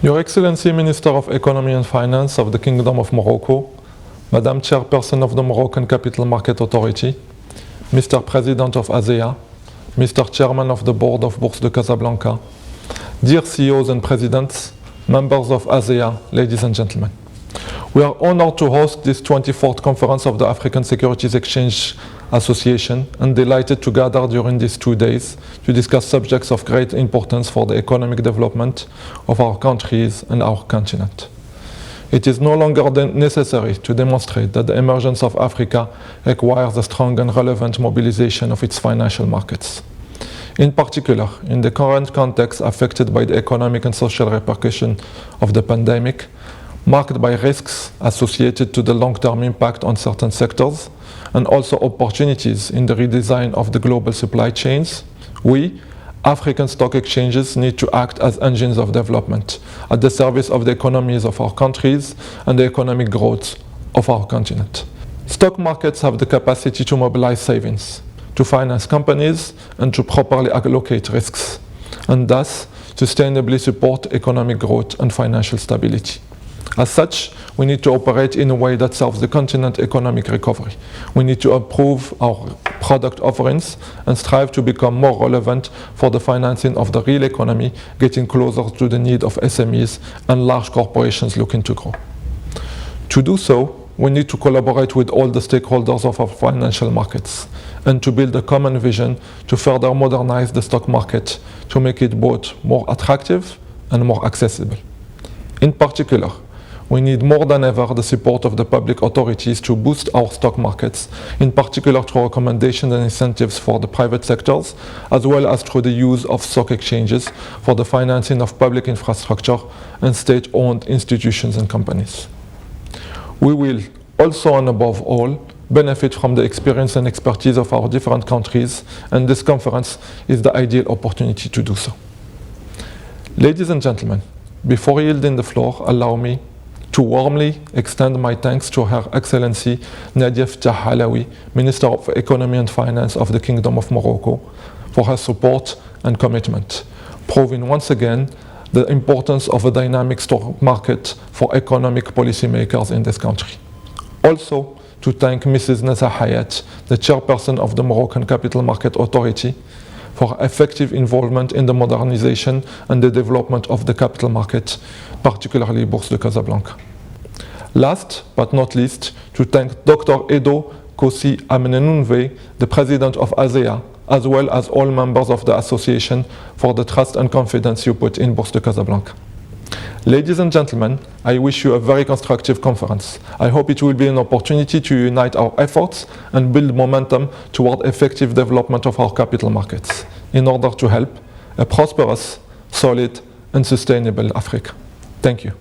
Your Excellency Minister of Economy and Finance of the Kingdom of Morocco, Madam Chairperson of the Moroccan Capital Market Authority, Mr. President of ASEA, Mr. Chairman of the Board of Bourse de Casablanca, dear CEOs and Presidents, members of ASEA, ladies and gentlemen. We are honored to host this 24th conference of the African Securities Exchange Association and delighted to gather during these 2 days to discuss subjects of great importance for the economic development of our countries and our continent. It is no longer necessary to demonstrate that the emergence of Africa requires a strong and relevant mobilization of its financial markets. In particular, in the current context affected by the economic and social repercussions of the pandemic, marked by risks associated to the long-term impact on certain sectors, and also opportunities in the redesign of the global supply chains, we, African stock exchanges, need to act as engines of development at the service of the economies of our countries and the economic growth of our continent. Stock markets have the capacity to mobilize savings, to finance companies, and to properly allocate risks, and thus sustainably support economic growth and financial stability. As such, we need to operate in a way that serves the continent's economic recovery. We need to improve our product offerings and strive to become more relevant for the financing of the real economy, getting closer to the need of SMEs and large corporations looking to grow. To do so, we need to collaborate with all the stakeholders of our financial markets and to build a common vision to further modernize the stock market to make it both more attractive and more accessible. In particular, we need more than ever the support of the public authorities to boost our stock markets, in particular through recommendations and incentives for the private sectors, as well as through the use of stock exchanges for the financing of public infrastructure and state-owned institutions and companies. We will also, and above all, benefit from the experience and expertise of our different countries, and this conference is the ideal opportunity to do so. Ladies and gentlemen, before yielding the floor, allow me to warmly extend my thanks to Her Excellency Nadia Ftah Alaoui, Minister of Economy and Finance of the Kingdom of Morocco, for her support and commitment, proving once again the importance of a dynamic stock market for economic policymakers in this country. Also, to thank Mrs. Nessa Hayat, the Chairperson of the Moroccan Capital Market Authority, for effective involvement in the modernization and the development of the capital market, particularly Bourse de Casablanca. Last but not least, to thank Dr. Edo Kosi Amenenunve, the President of ASEA, as well as all members of the association for the trust and confidence you put in Bourse de Casablanca. Ladies and gentlemen, I wish you a very constructive conference. I hope it will be an opportunity to unite our efforts and build momentum toward effective development of our capital markets in order to help a prosperous, solid, and sustainable Africa. Thank you.